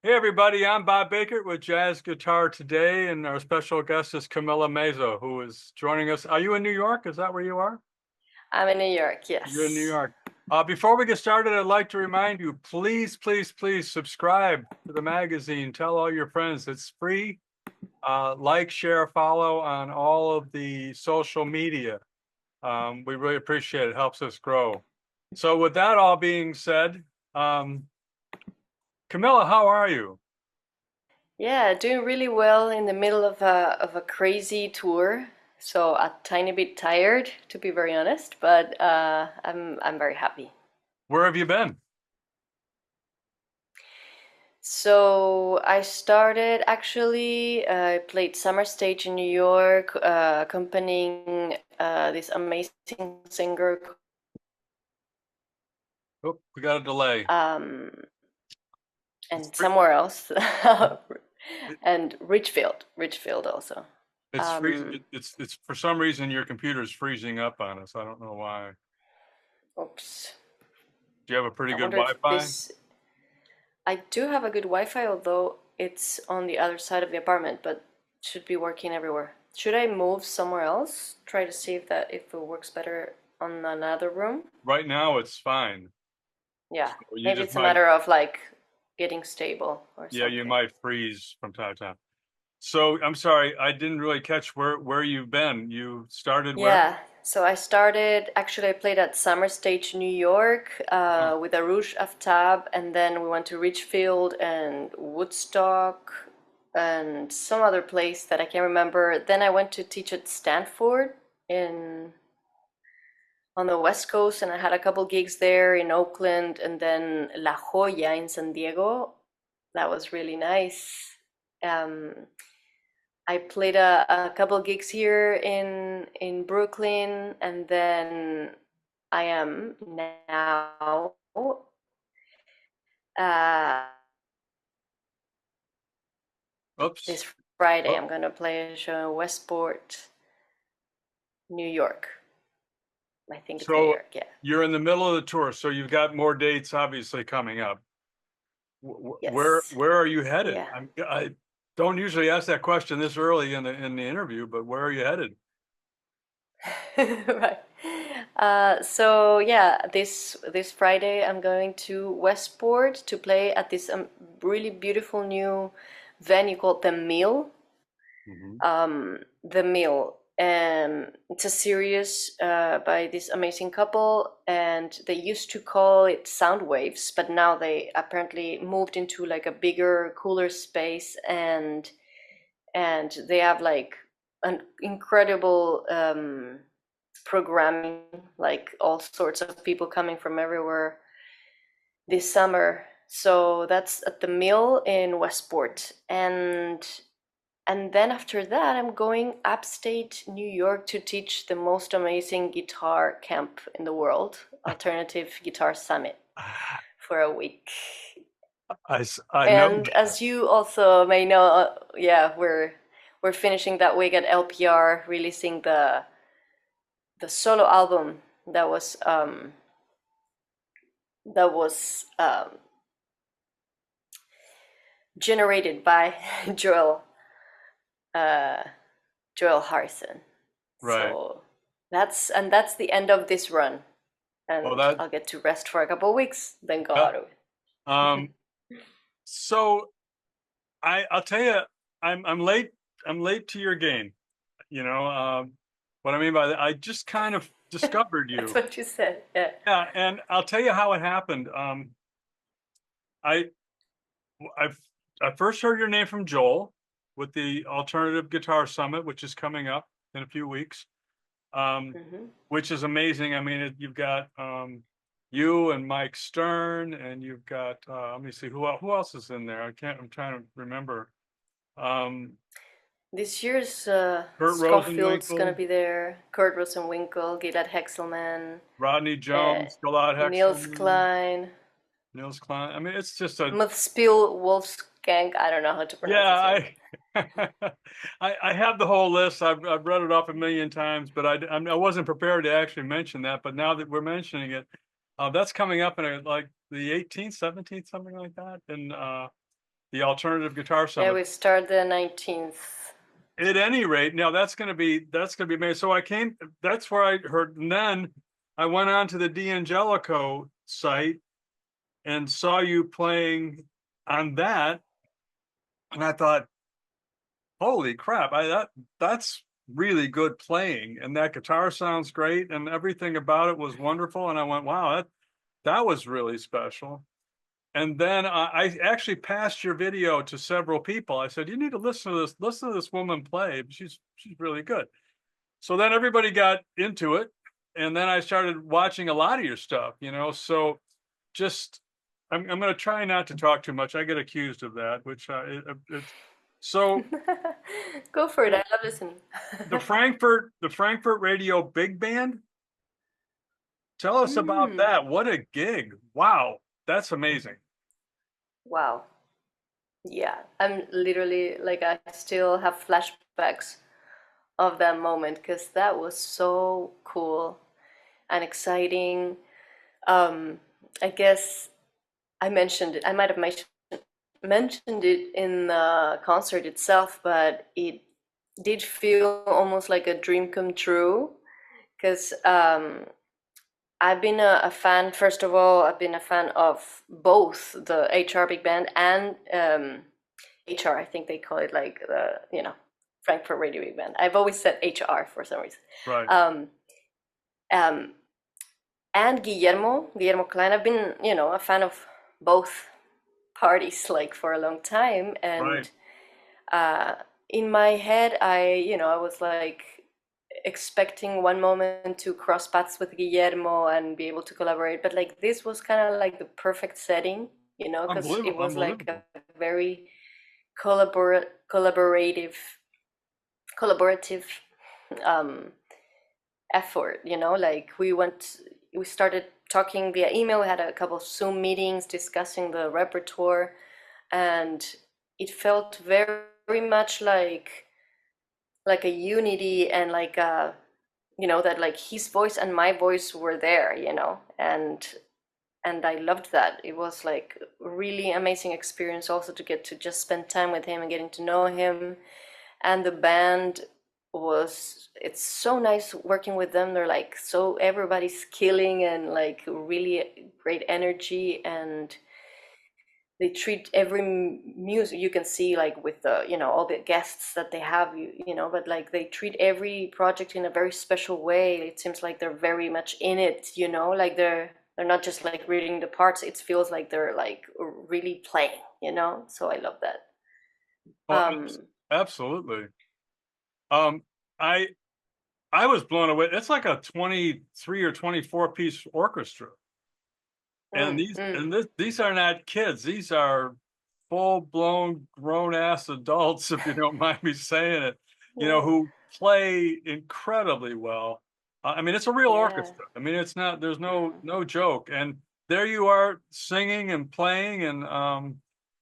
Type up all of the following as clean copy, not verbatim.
Hey everybody, I'm Bob Bakert with Jazz Guitar today, and our special guest is Camila Meza, who is joining us. Are you in New York? Is that where you are? I'm in New York, You're in New yes. York. Before we get started, I'd like to remind you, please subscribe to the magazine. Tell all your friends it's free. Like, share, follow on all of the social media. We really appreciate it. It helps us grow. So with that all being said, Camilla, how are you? Yeah, doing really well in the middle of a crazy tour. So a tiny bit tired, to be very honest, but I'm very happy. Where have you been? So I started actually. I played summer stage in New York, accompanying this amazing singer, Oh, we got a delay. um, It's and free. somewhere else, and Richfield also. It's freezing. Um, It's for some reason your computer is freezing up on us. I don't know why. Oops. Do you have a pretty I good wonder if Wi-Fi? this. I do have a good Wi-Fi, although it's on the other side of the apartment, but should be working everywhere. Should I move somewhere else? Try to see if it works better on another room? Right now it's fine. Yeah, So you maybe just it's a might, matter of like getting stable or yeah, you something. might freeze from time to time. So I'm sorry, I didn't really catch where you've been. You started where? Yeah, so I started, actually I played at Summer Stage New York Oh, with Arush Aftab, and then we went to Richfield and Woodstock and some other place that I can't remember. Then I went to teach at Stanford in on the West Coast, and I had a couple gigs there in Oakland and then La Jolla in San Diego. That was really nice. Um, I played a couple gigs here in Brooklyn, and then I am now uh, oops. this Friday. Oh, I'm gonna play a show in Westport, New York. I think it's New so York. Yeah. you're in the middle of the tour, so you've got more dates obviously coming up. Yes. Where are you headed? Yeah. I don't usually ask that question this early in the interview, but where are you headed? Right. So yeah, this Friday I'm going to Westport to play at this really beautiful new venue called The Mill. Hmm. The Mill. It's a series by this amazing couple, and they used to call it Sound Waves, but now they apparently moved into like a bigger, cooler space, and they have like an incredible programming, like all sorts of people coming from everywhere this summer. So that's at the Mill in Westport, and then after that, I'm going upstate New York to teach the most amazing guitar camp in the world, Alternative Guitar Summit, for a week. I know. And as you also may know, yeah, we're finishing that week at LPR, releasing the solo album that was generated by Joel uh, Joel Harrison. Right. So that's the end of this run, Well, and that, I'll get to rest for a couple of weeks, then go yeah. out of it. Um, so I'll tell you, I'm late. I'm late to your game. You know, what I mean by that, I just kind of discovered That's you. what you said. Yeah. Yeah, and I'll tell you how it happened. I I I first heard your name from Joel with the Alternative Guitar Summit, which is coming up in a few weeks. Hmm. Which is amazing. I mean, you've got you and Mike Stern, and you've got let me see who else is in there. I can't. I'm trying to remember. Um, This year's Kurt Schofield's gonna Rosenwinkel, be there. Kurt Rosenwinkel, Gilad Hexelman, Rodney uh, Jones, Gilad Niels Hexelman, Klein, Nils Klein. I mean, it's just a Muthspiel Wolfsgang. I don't know how to pronounce his yeah. name. I I have the whole list. I've read it off a million times, but I wasn't prepared to actually mention that. But now that we're mentioning it, that's coming up in like the 18th, 17th, something like that, and the Alternative Guitar Yeah, Summit. we start the 19th. At any rate, now that's gonna be amazing. So that's where I heard, and then I went on to the D'Angelico site and saw you playing on that, and I thought, holy crap, that's really good playing, and that guitar sounds great, and everything about it was wonderful. And I went, wow, that was really special. And then I actually passed your video to several people. I said, you need to listen to this woman play. She's really good. So then everybody got into it, and then I started watching a lot of your stuff, So just I'm going to try not to talk too much. I get accused of that, which it's so Go for it. I love listening. the Frankfurt Radio Big Band. Tell us about Mm, that. What a gig. Wow. That's amazing. wow. Yeah, I'm literally like, I still have flashbacks of that moment because that was so cool and exciting. I guess I mentioned it. I might have mentioned it in the concert itself, but it did feel almost like a dream come true because I've been a fan. First of all, I've been a fan of both the HR Big Band and HR. I think they call it like the Frankfurt Radio Big Band. I've always said HR for some reason. Right. Um, um, and Guillermo Klein. I've been a fan of both parties like for a long time, Right. and in my head, I was like expecting one moment to cross paths with Guillermo and be able to collaborate, but like this was kind of like the perfect setting, because it Unbelievable. was like a Unbelievable. very collaborative collaborative um, effort, like we started talking via email. We had a couple of Zoom meetings discussing the repertoire, and it felt very, very much like a unity, and like that like his voice and my voice were there, and I loved that. It was like a really amazing experience also to get to just spend time with him and getting to know him. And the band it's so nice working with them. They're like, so everybody's killing and like really great energy, and they treat every music, you can see like with the all the guests that they have, but like they treat every project in a very special way. It seems like they're very much in it, like they're not just like reading the parts. It feels like they're like really playing, so I love that. Oh, um absolutely. Um, I I was blown away. It's like a 23 or 24 piece orchestra. And mm, mm, these are not kids. These are full blown grown ass adults, if you don't mind me saying it, yeah, who play incredibly well. I mean, it's a real yeah, orchestra. I mean, it's not. There's mm, no joke. And there you are singing and playing, and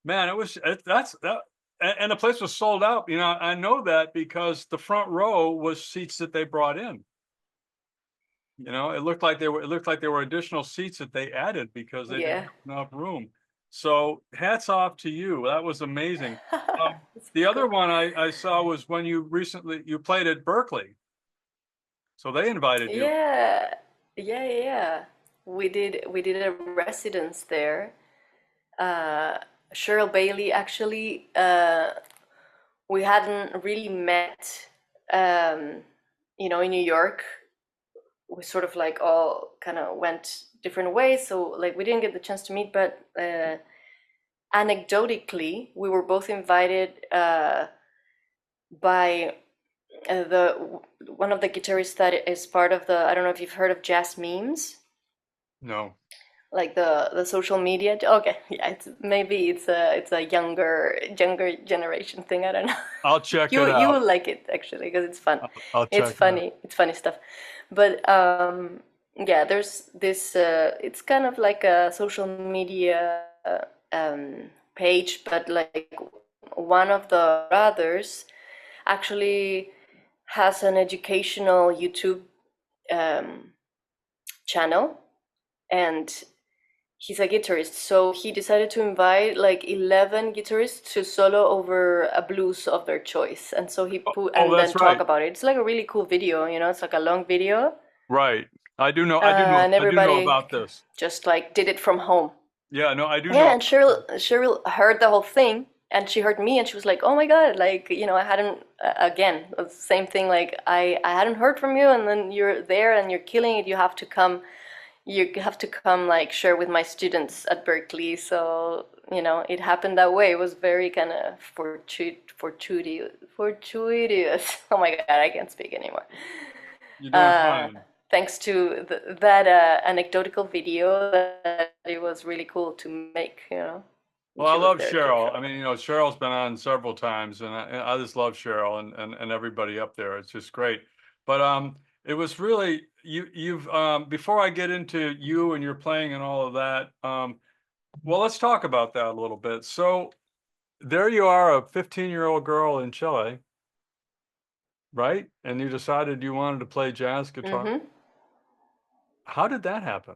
man, that's that. And the place was sold out. I know that because the front row was seats that they brought in. It looked like there were additional seats that they added because they didn't yeah. have enough room. So hats off to you. That was amazing. Um, That's the other cool. one I saw was when you played at Berkeley. So they invited you. Yeah, yeah, yeah. We did a residence there. Uh, Cheryl Bailey, actually, we hadn't really met, um, in New York. We sort of like all kind of went different ways, so like we didn't get the chance to meet. But anecdotally, we were both invited by the one of the guitarists that is part of the, I don't know if you've heard of Jazz Memes, No, like the social media. Okay, yeah, it's a younger generation thing. I don't know. I'll check you it you out. will like it actually because it's fun. I'll It's check it out. funny. It's funny stuff. But yeah, there's this. It's kind of like a social media page, but like one of the brothers actually has an educational YouTube um, channel, and he's a guitarist, so he decided to invite like 11 guitarists to solo over a blues of their choice. And so he put, Oh, and then that's talk right. about it. It's like a really cool video, you know, it's like a long video. Right. And I do know everybody about this. just like did it from home. Yeah, no, I do know Yeah, and about Cheryl heard the whole thing, and she heard me, and she was like, "Oh my God!" Like, you know, I hadn't again the same thing. Like, I hadn't heard from you, and then you're there and you're killing it. You have to come. You have to come like share with my students at Berkeley. So, you know, it happened that way. It was very kind of fortuitous. Oh my God, I can't speak anymore. You're doing Uh, fine. Thanks to that anecdotal video, that it was really cool to make, you know. And Well, I she was love there to Cheryl. I show. mean, Cheryl's been on several times, and I just love Cheryl and everybody up there. It's just great. But it was really you've before I get into you and your playing and all of that, well, let's talk about that a little bit. So there you are, a 15-year-old girl in Chile, right? And you decided you wanted to play jazz guitar. Mm-hmm. How did that happen?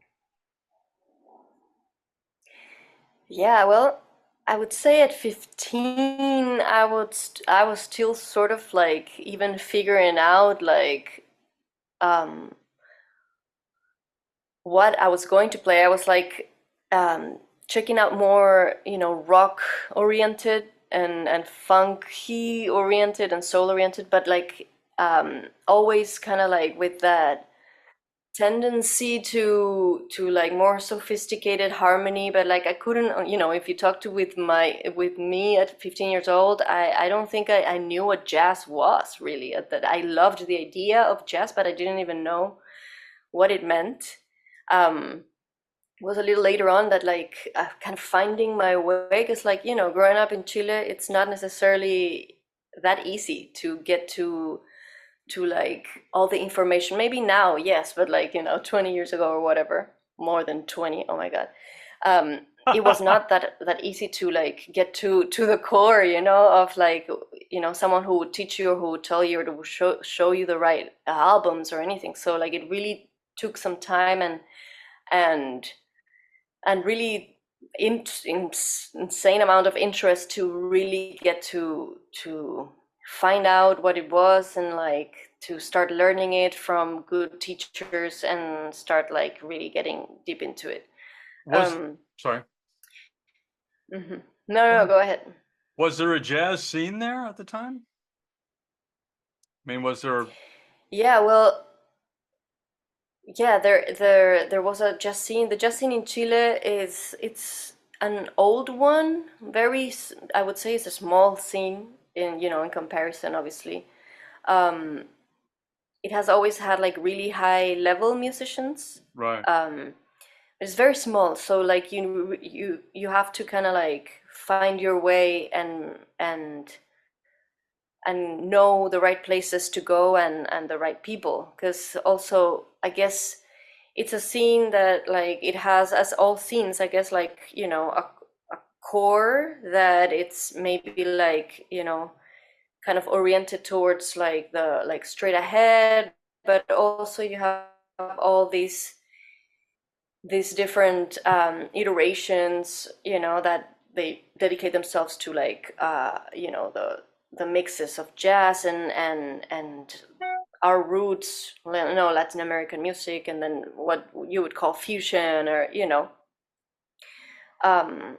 Yeah, well, I would say at 15, I was still sort of like even figuring out like um, what I was going to play. I was like checking out more, you know, rock oriented and funky oriented and soul oriented, but like always kind of like with that tendency to like more sophisticated harmony. But like I couldn't, you know, if you talk to with me at 15 years old, I don't think I knew what jazz was really. That I loved the idea of jazz, but I didn't even know what it meant. um it was a little later on that like kind of finding my way, because like, you know, growing up in Chile, it's not necessarily that easy to get to like all the information. Maybe now, yes, but like, you know, 20 years ago or whatever, more than 20, oh my God. It was not that easy to like get to the core, you know, of like, you know, someone who would teach you or who would tell you or to show you the right albums or anything. So like it really took some time and and really insane amount of interest to really get to find out what it was, and like to start learning it from good teachers and start like really getting deep into it. Was um sorry. mhm. No, go ahead. Was there a jazz scene there at the time? I mean, was there Yeah, well, yeah, there was a jazz scene. The jazz scene in Chile is, it's an old one, very I would say it's a small scene in, you know, in comparison, obviously. um it has always had like really high level musicians. right? um it's very small, so like you have to kind of like find your way and know the right places to go and the right people, because also I guess it's a scene that like it has, as all scenes, I guess, like, you know, a core that it's maybe like, you know, kind of oriented towards like the like straight ahead, but also you have all these different iterations, you know, that they dedicate themselves to like you know, the mixes of jazz and our roots, you know, Latin American music, and then what you would call fusion, or you know. um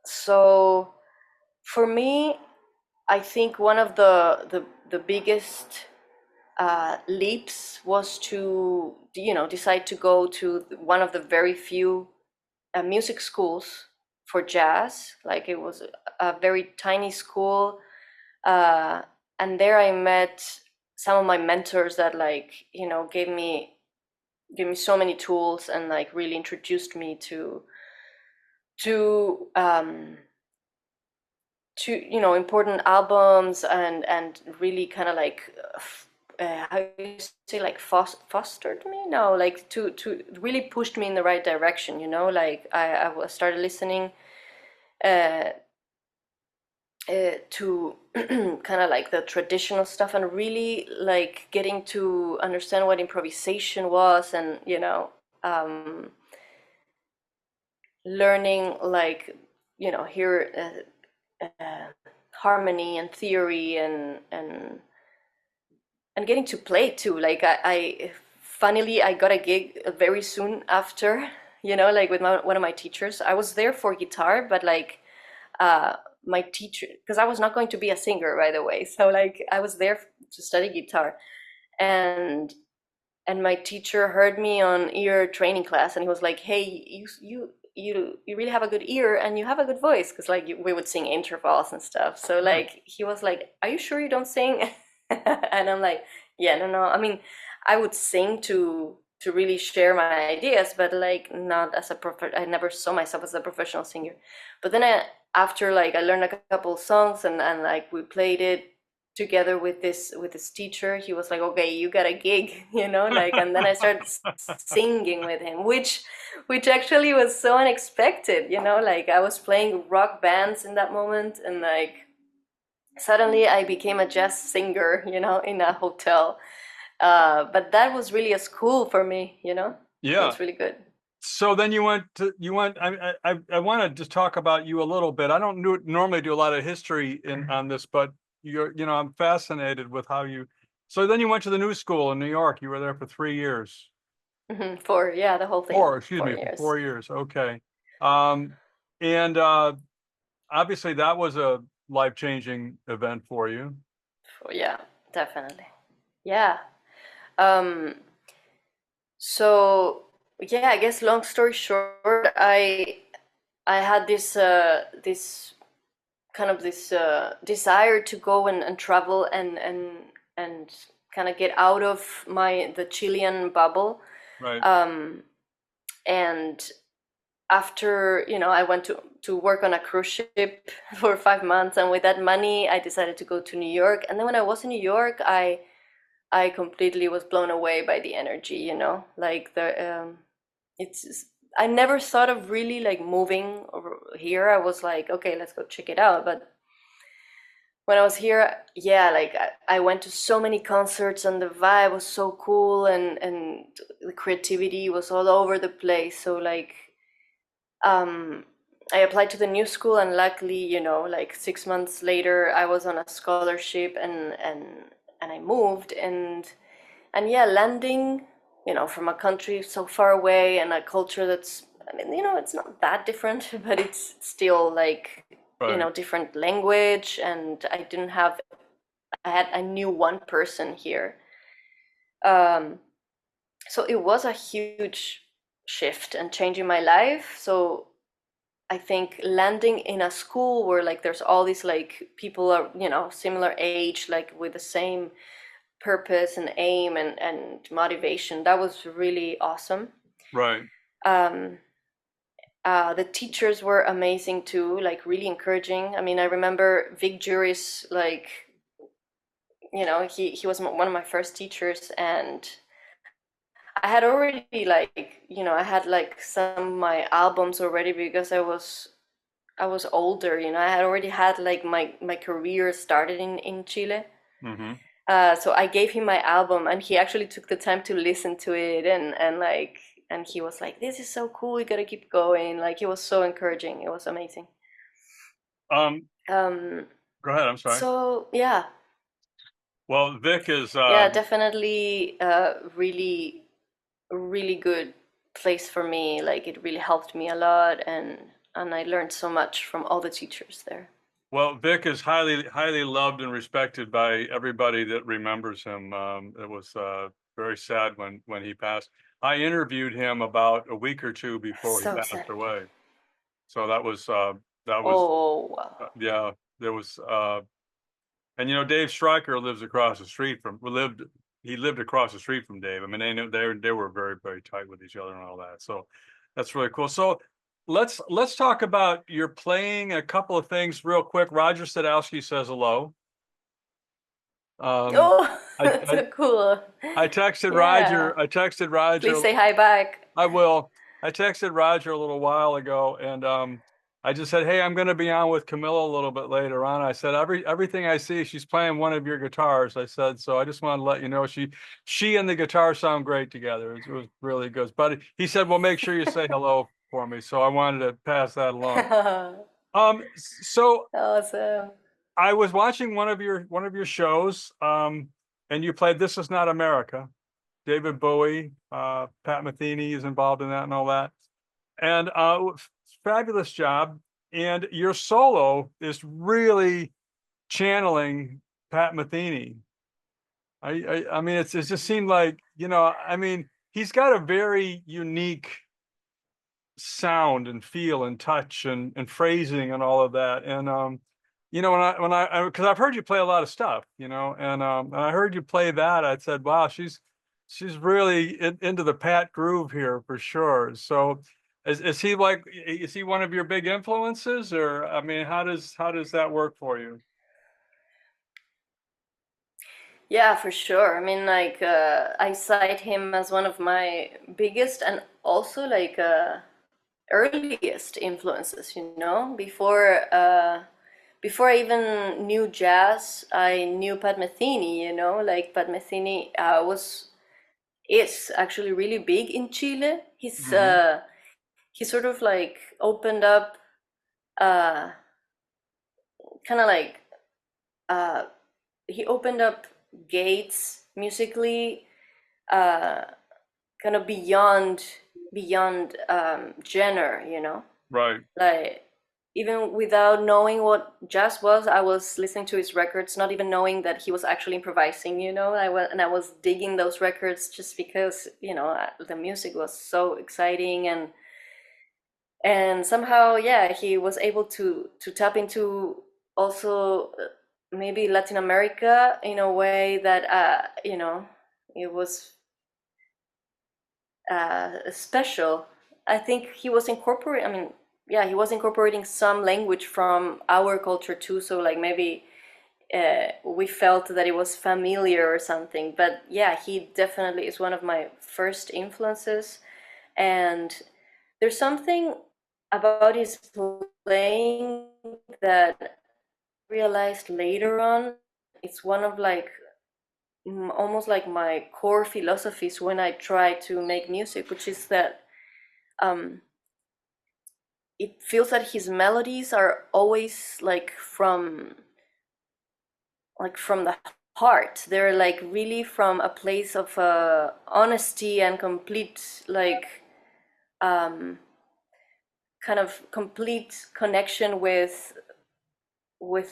so for me, I think one of the biggest leaps was to, you know, decide to go to one of the very few music schools for jazz. Like it was a very tiny school, uh, and there I met some of my mentors that like, you know, gave me so many tools and like really introduced me to to, you know, important albums and really kind of like how do you say, like fostered me, no, like to really pushed me in the right direction, you know. Like started listening uh, to kind of like the traditional stuff, and really like getting to understand what improvisation was, and you know, um learning, like, here, harmony and theory, and getting to play too. Like I funnily, I got a gig very soon after, like with one of my teachers. I was there for guitar, but like uh, my teacher, because I was not going to be a singer, by the way. So like I was there to study guitar, and my teacher heard me on ear training class, and he was like, "Hey, you really have a good ear, and you have a good voice," because like we would sing intervals and stuff. So like he was like, "Are you sure you don't sing?" And I'm like, "Yeah, no, no. I mean, I would sing to really share my ideas, but like not as a I never saw myself as a professional singer." But then after like I learned a couple songs, and like we played it together with this teacher. He was like, "Okay, you got a gig," like, and then I started singing with him, which actually was so unexpected. Like I was playing rock bands in that moment, and like suddenly I became a jazz singer, in a hotel. But that was really a school for me. It Yeah. was really good. So then I want to just talk about you a little bit. I don't normally do a lot of history on this, but I'm fascinated with how so then you went to the New School in New York. You were there for 3 years. Yeah, the whole thing, Four, excuse four me, for years. 4 years. Okay. Um, and obviously that was a life-changing event for you. Yeah, definitely. Yeah. Um, so yeah, I guess long story short, I had this kind of this desire to go and travel and kind of get out of the Chilean bubble. Right. Um, and after, I went to work on a cruise ship for 5 months, and with that money, I decided to go to New York. And then when I was in New York, I completely was blown away by the energy, like it's I never thought of really like moving over here. I was like, okay, let's go check it out. But when I was here, yeah, like I went to so many concerts, and the vibe was so cool, and the creativity was all over the place. So like um I applied to the new school, and luckily, like 6 months later, I was on a scholarship, and I moved, and yeah, landing, from a country so far away, and a culture that's, I mean, it's not that different, but it's still like, Right. different language, and I knew one person here. Um, so it was a huge shift and changing my life. So I think landing in a school where like there's all these like people are, similar age, like with the same purpose and aim and motivation, that was really awesome. Right. Um, the teachers were amazing too, like really encouraging. I mean, I remember Vic Juris, like, he was one of my first teachers, and I had already like, I had like some of my albums already, because I was older, I had already had like my career started in Chile. Mm-hmm. So I gave him my album, and he actually took the time to listen to it, and he was like, "This is so cool. You gotta keep going." Like, he was so encouraging. It was amazing. Um, Um, Go ahead. I'm sorry. so yeah, Well, Vic is yeah, definitely, really, really good place for me. Like, it really helped me a lot, and I learned so much from all the teachers there. Vic is highly highly loved and respected by everybody that remembers him. It was very sad when he passed. I interviewed him about a week or two before he So passed sad. away. So that was Oh wow. yeah, there was and Dave Stryker lives across the street from lived he lived across the street from Dave. I mean, they were very very tight with each other and all that. So that's really cool. So let's talk about your playing. A couple of things real quick. Roger Sadowski says hello. Um, Oh, I, that's I so cool. I texted Yeah. Roger. I texted Roger. Please say hi back. I will. I texted Roger a little while ago, and I just said, "Hey, I'm going to be on with Camila a little bit later on." I said, "Everything I see, she's playing one of your guitars." I said, "So I just want to let you know she and the guitar sound great together. It was really good." But he said, "Well, make sure you say hello for me, so I wanted to pass that along. So Awesome. I was watching one of your shows, and you played "This Is Not America." David Bowie, Pat Metheny is involved in that and all that, and fabulous job. And your solo is really channeling Pat Metheny. I mean, it just seemed like, I mean, he's got a very unique sound and feel and touch and phrasing and all of that. And when I because I've heard you play a lot of stuff, and I heard you play that, I said, wow, she's really into the Pat groove here for sure. So is he one of your big influences, or I mean, how does that work for you? Yeah, for sure. I mean, like, I cite him as one of my biggest and also like earliest influences. Before I even knew jazz, I knew Pat Metheny. Like Pat Metheny is actually really big in Chile. Hmm. He sort of like opened up, uh, kind of like uh, he opened up gates musically, uh, kind of beyond genre, Right. like even without knowing what jazz was, I was listening to his records, not even knowing that he was actually improvising. I was digging those records just because the music was so exciting, and somehow, yeah, he was able to tap into also maybe Latin America in a way that it was special. I think he was incorporating. I mean, yeah, he was incorporating some language from our culture too. So like maybe we felt that it was familiar or something. But yeah, he definitely is one of my first influences, and there's something about his playing that I realized later on. It's one of like almost like my core philosophies when I try to make music, which is that um, it feels that his melodies are always like from the heart. They're like really from a place of honesty and complete like um, kind of complete connection with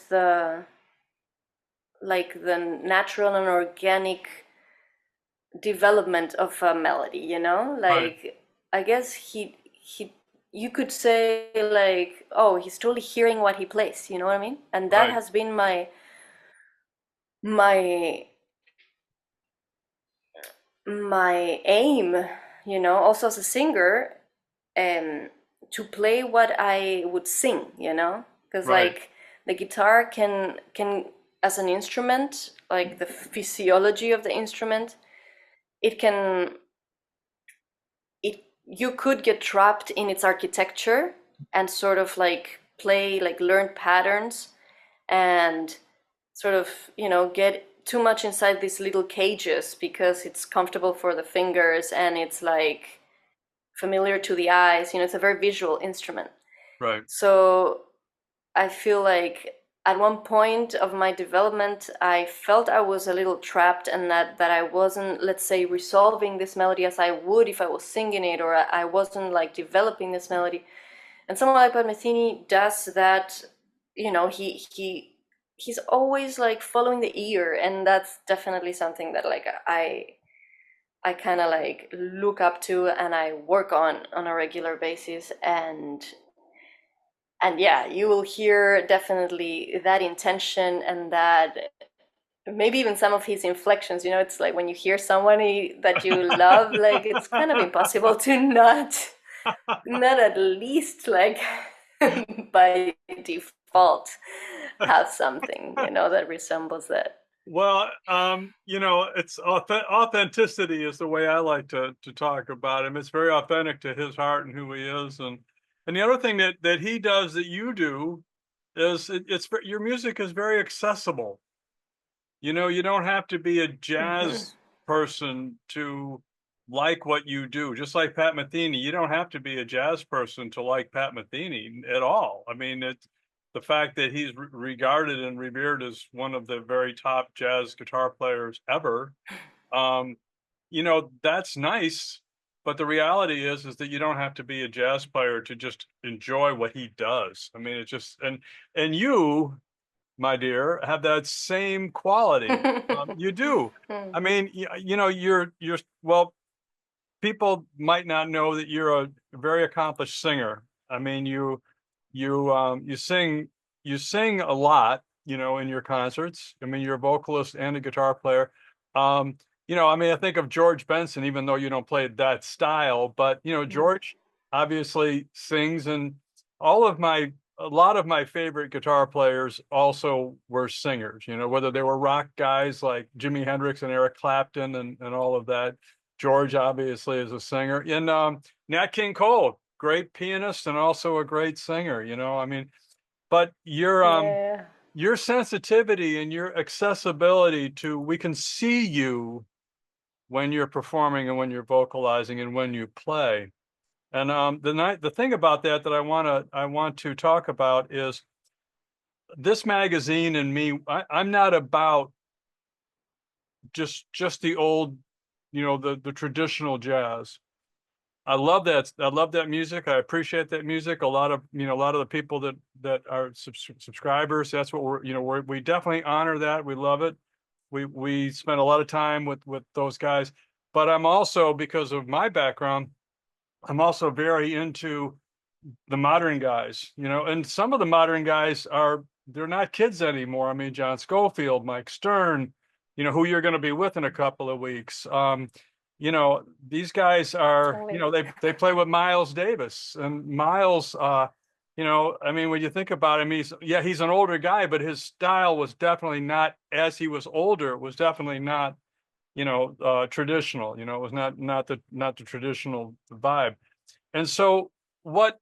the like the natural and organic development of a melody. Right. Like I guess he you could say like, oh, he's totally hearing what he plays. You know what I mean? And that Right. has been my my aim. Also as a singer, um to play what I would sing. Because Right. like the guitar can as an instrument, like the physiology of the instrument, it can it you could get trapped in its architecture and sort of like play like learn patterns and sort of get too much inside these little cages because it's comfortable for the fingers and it's like familiar to the eyes. It's a very visual instrument. Right. So I feel like at one point of my development, I felt I was a little trapped and that I wasn't, let's say, resolving this melody as I would if I was singing it, or I wasn't like developing this melody. And someone like Pat Metheny does that. He's always like following the ear, and that's definitely something that like I kind of like look up to and I work on a regular basis. And yeah, you will hear definitely that intention and that maybe even some of his inflections. It's like when you hear someone that you love, like it's kind of impossible to not at least like by default have something that resembles that. Well, it's authenticity is the way I like to talk about him. It's very authentic to his heart and who he is, and the other thing that he does that you do is your music is very accessible. You don't have to be a Hmm. jazz person to like what you do. Just like Pat Metheny, you don't have to be a jazz person to like Pat Metheny at all. I mean, it's the fact that he's regarded and revered as one of the very top jazz guitar players ever. Um, that's nice, but the reality is that you don't have to be a jazz player to just enjoy what he does. I mean, it's just and you, my dear, have that same quality. You do. I mean, you're well, people might not know that you're a very accomplished singer. I mean, you sing a lot, in your concerts. I mean, you're a vocalist and a guitar player. Um, I mean, I think of George Benson, even though you don't play that style, but George obviously sings, and all of my a lot of my favorite guitar players also were singers, whether they were rock guys like Jimi Hendrix and Eric Clapton and all of that. George obviously is a singer. And Nat King Cole, great pianist and also a great singer, I mean, but Yeah. your sensitivity and your accessibility to we can see you when you're performing and when you're vocalizing and when you play. And the thing about that I want to talk about is this magazine and me. I'm not about just the old, the traditional jazz. I love that. I love that music. I appreciate that music. A lot of the people that are subscribers. That's what we definitely honor that. We love it. We spend a lot of time with those guys. But I'm also, because of my background, I'm also very into the modern guys. And some of the modern guys they're not kids anymore. I mean, John Scofield, Mike Stern, who you're going to be with in a couple of weeks. These guys are, Can't wait. they play with Miles Davis, and Miles, I mean, when you think about him, he's an older guy, but his style was definitely not, as he was older, it was definitely not, traditional. It was not the traditional vibe. And so what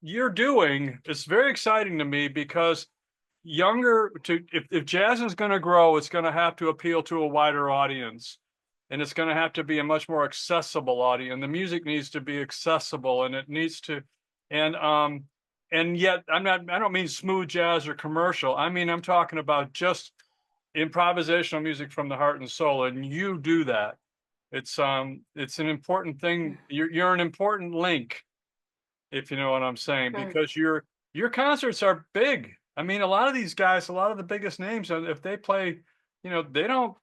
you're doing is very exciting to me, because if jazz is going to grow, it's going to have to appeal to a wider audience, and it's going to have to be a much more accessible audience. The music needs to be accessible, and it needs to, and yet I don't mean smooth jazz or commercial. I mean, I'm talking about just improvisational music from the heart and soul, and you do that. It's an important thing. You're an important link, if you know what I'm saying, Hmm. because your concerts are big. I mean, a lot of these guys, a lot of the biggest names, if they play, they don't,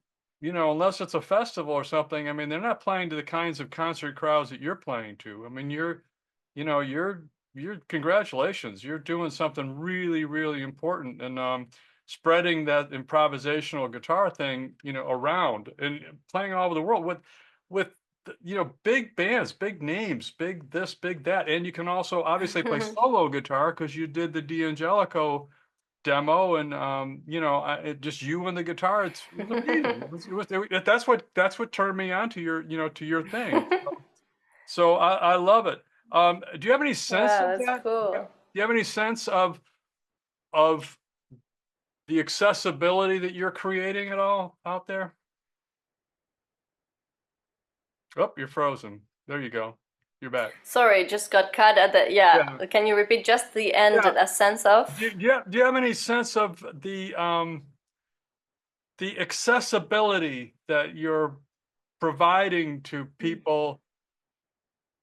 unless it's a festival or something. I mean, they're not playing to the kinds of concert crowds that you're playing to. I mean, you know, you're congratulations. You're doing something really, really important, and spreading that improvisational guitar thing, around and playing all over the world with big bands, big names, big this, big that. And you can also obviously play solo guitar, because you did the D'Angelico demo, and just you and the guitar. It was amazing. That's what turned me on to your thing. So I love it. Do you have any sense Wow, of that's that? Do cool. you have any sense of the accessibility that you're creating at all out there? Oh, you're frozen. There you go. You're back. Sorry, just got cut at the, yeah. Yeah. Can you repeat just the end, Yeah. a sense of? Do you have any sense of the accessibility that you're providing to people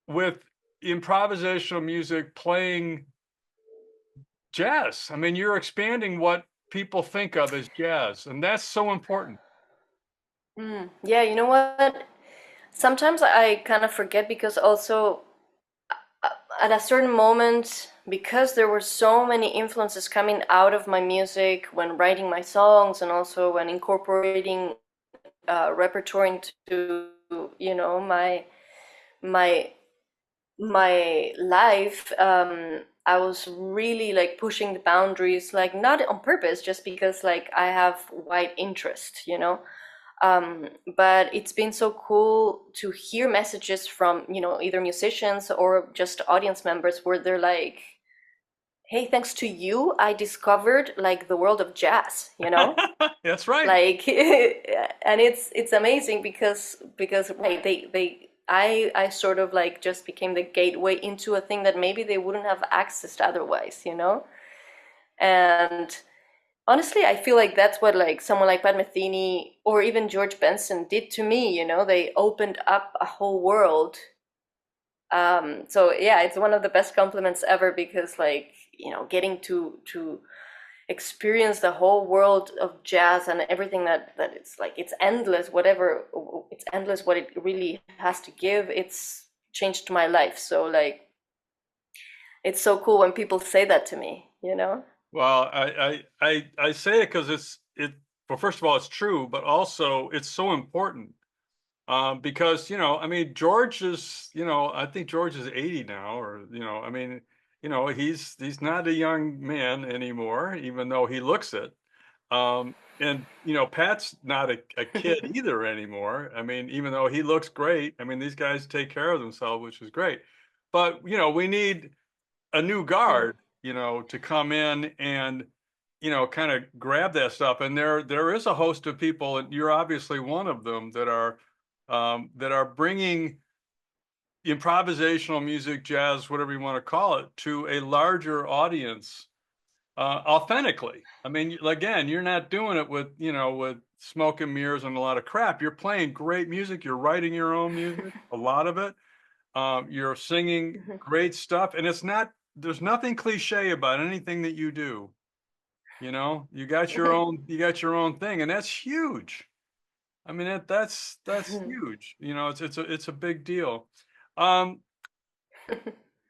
with improvisational music playing jazz? I mean, you're expanding what people think of as jazz, and that's so important. Yeah, you know what? Sometimes I kind of forget, because also at a certain moment, because there were so many influences coming out of my music when writing my songs, and also when incorporating repertoire into, my my life. I was really like pushing the boundaries, like not on purpose, just because like I have wide interest. But it's been so cool to hear messages from, either musicians or just audience members, where they're like, hey, thanks to you, I discovered like the world of jazz, you know? That's right. Like and it's amazing because right, I sort of like just became the gateway into a thing that maybe they wouldn't have accessed otherwise, you know? And honestly, I feel like that's what like someone like Pat Metheny or even George Benson did to me, you know? They opened up a whole world. So yeah, it's one of the best compliments ever because like, you know, getting to experience the whole world of jazz and everything that it's like it's endless, whatever it's endless what it really has to give. It's changed my life. So like it's so cool when people say that to me, you know? Well, I say it because well, first of all, it's true, but also it's so important. Because, I mean, George is, I think George is 80 now, or, I mean, he's not a young man anymore, even though he looks it. And, Pat's not a kid either anymore. I mean, even though he looks great, I mean, these guys take care of themselves, which is great. But, we need a new Mm. guard, to come in and, kind of grab that stuff. And there is a host of people, and you're obviously one of them that are bringing improvisational music, jazz, whatever you want to call it, to a larger audience authentically. I mean, again, you're not doing it with with smoke and mirrors and a lot of crap. You're playing great music. You're writing your own music, a lot of it. You're singing Mhm. great stuff, and it's not. There's nothing cliche about anything that you do. You got your own. You got your own thing, and that's huge. I mean, that's huge. It's a big deal. Um,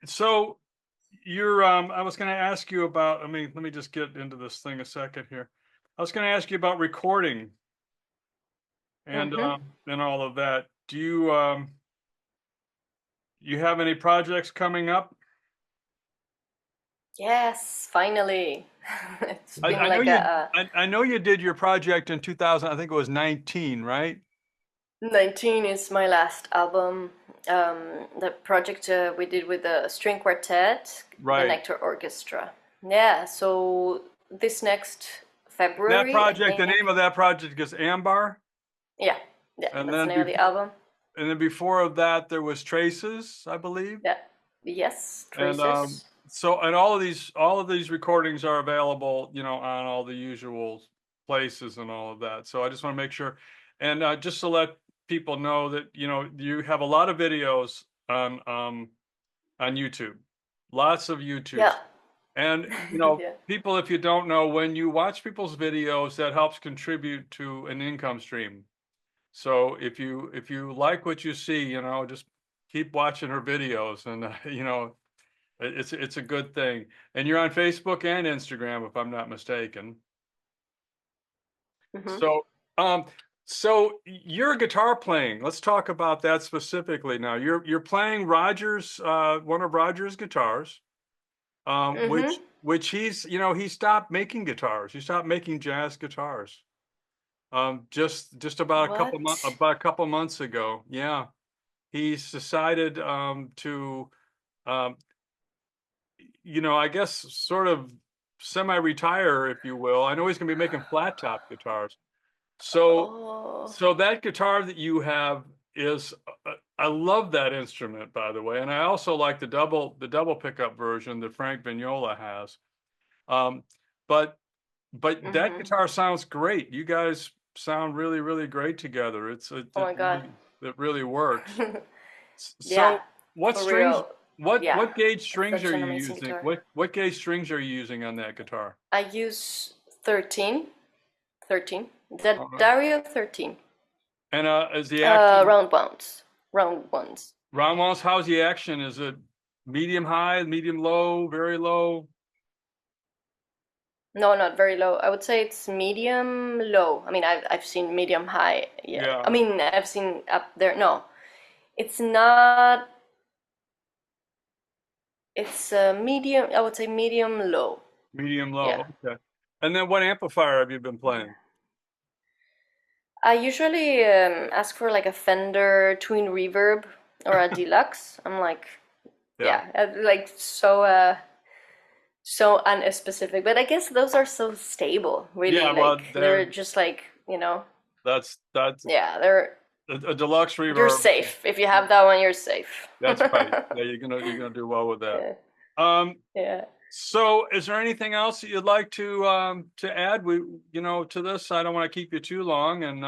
so I was going to ask you about. I mean, let me just get into this thing a second here. I was going to ask you about recording Mhm. and all of that. Do you have any projects coming up? Yes, finally. It's been I know like you. a I know you did your project in 2000. I think it was 19, right? 19 is my last album. The project we did with the string quartet, the Right. Nectar Orchestra. Yeah, so this next That February, I project. The think. name of that project is Ambar, Yeah, yeah, and that's the then name of the album. before that there was Traces, I believe. Yeah, yes, And Traces. and all of these recordings are available, on all the usual places and all of that. So I just want to make sure, and just to let people know that you have a lot of videos on YouTube, lots of Yeah, YouTubes, and yeah. people, if you don't know, when you watch people's videos, that helps contribute to an income stream. So if you like what you see, just keep watching her videos, and it's a good thing. And you're on Facebook and Instagram, if I'm not mistaken. Hmm. So, um, so you're guitar playing. Let's talk about that specifically now. You're playing Roger's one of Roger's guitars, Hmm. which he stopped making guitars. He stopped making jazz guitars. Just What? about a couple months ago. Yeah, he's decided to um, I guess sort of semi-retire, if you will. I know he's going to be making flat top guitars. So, Oh. so that guitar that you have is, I love that instrument, by the way, and I also like the double pickup version that Frank Vignola has. Um, but that Hmm. guitar sounds great. You guys sound really, really great together. Oh my God. It really works. Yeah, So what for strings real. Yeah, what gauge it's strings such are an you amazing using? guitar. What gauge strings are you using on that guitar? I use 13, 13. The Uh, Dario 13. and is the action Round ones. Round ones. Ramos, how's the action? Is it medium high, medium low, very low? No, not very low. I would say it's medium low. I mean, I've seen medium high. Yeah. I Yeah, mean, I've seen up there. No, it's not. It's medium. I would say medium low. medium Yeah. low. Okay. And then what amplifier have you been Yeah. playing? I usually ask for like a Fender Twin Reverb or a Deluxe. I'm like, Yeah. yeah, like so so unspecific, but I guess those are so stable, really. Yeah, well, Like they're just like, you know, that's yeah, they're a deluxe you're reverb. safe. If you have that one, you're safe. That's right. Yeah, you're gonna do well with that. Yeah, Um, yeah. so is there anything else that you'd like to add? To this? I don't want to keep you too long, and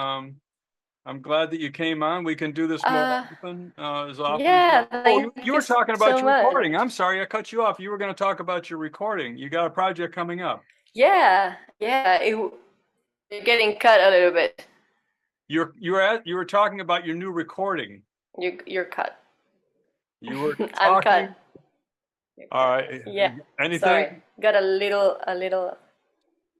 I'm glad that you came on. We can do this more Uh, often, as often as you. yeah, Oh, thank you you were talking about so your recording. much. I'm sorry, I cut you off. You were going to talk about your recording. You got a project coming up. Yeah, yeah, you're getting cut a little bit. You were talking about your new recording. You're cut. You were I'm talking. cut. You're All cut. right. Yeah. Sorry. Anything? Got a little.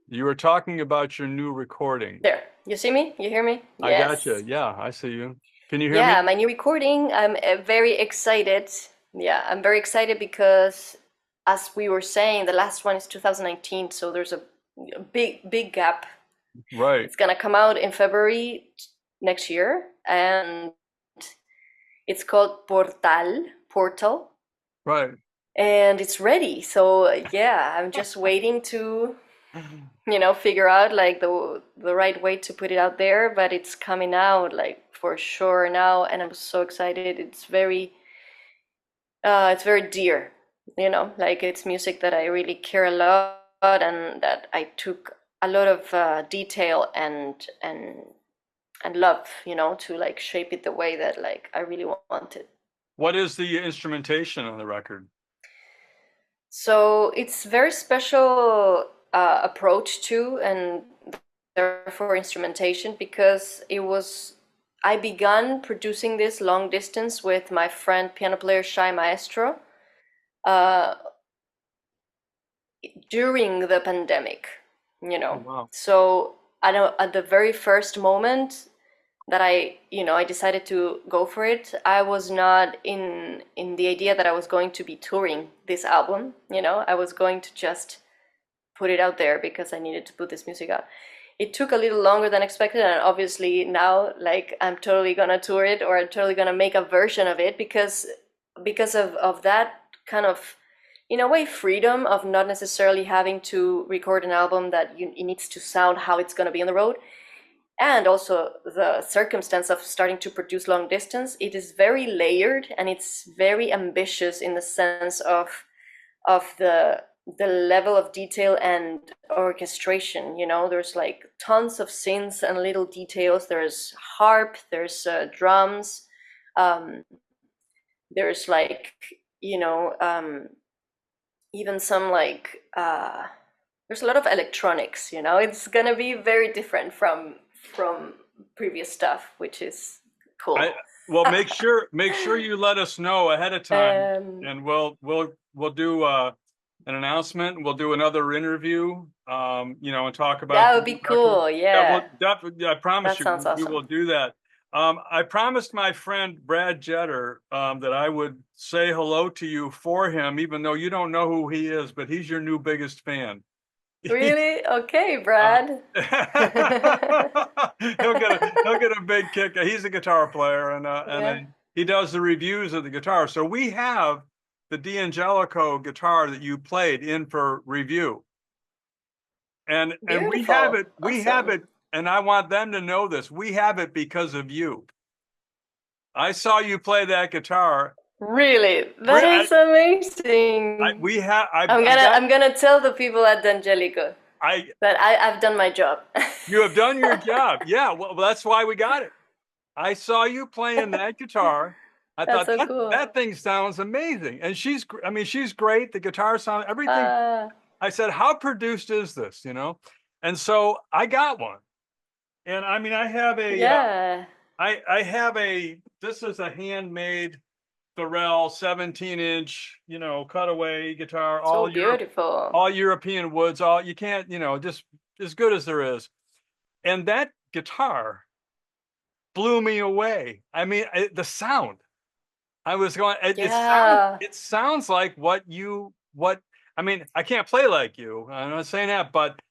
You were talking about your new recording. There. You see me? You hear me? I got you. Yes. Yeah, I see you. Can you hear me? Yeah, my new recording. I'm very excited. Yeah, I'm very excited because, as we were saying, the last one is 2019, so there's a big gap. Right. It's gonna come out in February next year, and it's called Portal, Right. and it's ready. So yeah, I'm just waiting to figure out like the right way to put it out there, but it's coming out like for sure now, and I'm so excited. It's very dear, like it's music that I really care a lot, and that I took a lot of detail and love, to like shape it the way that like I really want it. What is the instrumentation on the record? So it's very special approach to, and therefore instrumentation, because I began producing this long distance with my friend piano player Shai Maestro uh, during the pandemic, Oh, wow. So at the very first moment that I decided to go for it, I was not in the idea that I was going to be touring this album. I was going to just put it out there because I needed to put this music out. It took a little longer than expected, and obviously now, like, I'm totally gonna tour it, or I'm totally gonna make a version of it because of that kind of, in a way, freedom of not necessarily having to record an album that it needs to sound how it's gonna be on the road, and also the circumstance of starting to produce long distance. It is very layered, and it's very ambitious in the sense of the level of detail and orchestration. There's like tons of synths and little details. There's harp, there's drums, there's like, even some like there's a lot of electronics. It's gonna be very different from previous stuff, which is cool. Well, make sure you let us know ahead of time, and we'll do an announcement. We'll do another interview, and talk about that would be cool. Yeah, I promise that you, sounds awesome. we will do that. I promised my friend Brad Jetter that I would say hello to you for him, even though you don't know who he is, but he's your new biggest fan. Really? Okay, Brad. He'll get a big kick. He's a guitar player, and then he does the reviews of the guitar. So we have the D'Angelico guitar that you played in for review, and we have it. We have it, and I want them to know this. We have it because of you. I saw you play that guitar. Really? That is amazing. I'm gonna tell the people at D'Angelico that I've done my job. You have done your job. Yeah, well, that's why we got it. I saw you playing that guitar. I thought so cool. That thing sounds amazing. And she's great. The guitar sound, everything. I said, how produced is this? And so I got one. And I have a I have this is a handmade Thorell 17-inch, cutaway guitar. So beautiful. All European woods, you can't, just as good as there is. And that guitar blew me away. The sound. I was going, it sounds like I can't play like you. I'm not saying that, but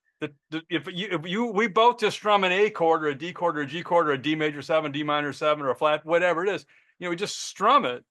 if we both just strum an A chord or a D chord or a G chord or a D major 7, D minor 7, or a flat, whatever it is, we just strum it.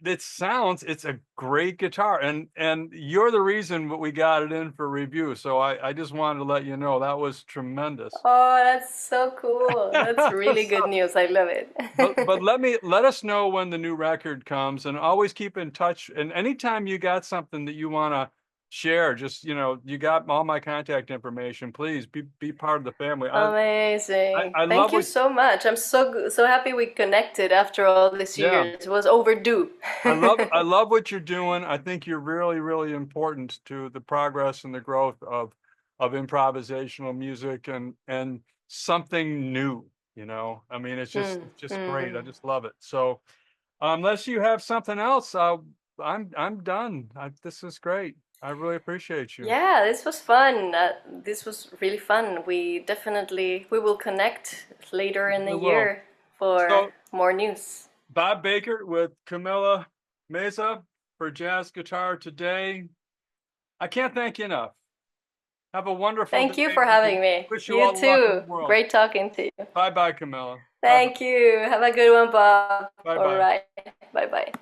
it's a great guitar, and you're the reason we got it in for review. So I just wanted to let you know that was tremendous. Oh, that's so cool. That's really So, good news. I love but it. let us know when the new record comes, and always keep in touch. And anytime you got something that you want to share, just you got all my contact information. Please be part of the family. Amazing. I Thank love you what so much. I'm so happy we connected after all these yeah. years. It was overdue. I love what you're doing. I think you're really, really important to the progress and the growth of improvisational music and something new, you know. I mean, Mm, it's just great. I mm. just love it. So unless you have something else, I'm done. This is great. I really appreciate you. Yeah, this was fun. This was really fun. We will connect later in the We will. year for So more news. Bob Bakert with Camila Meza for Jazz Guitar Today. I can't thank you enough. Have a wonderful day. Thank you for having me. Wish you You all the luck in the too. world. Great talking to you. Bye bye, Camilla. Bye bye. Thank you. Have a good one, Bob. Bye All bye. right. Bye bye.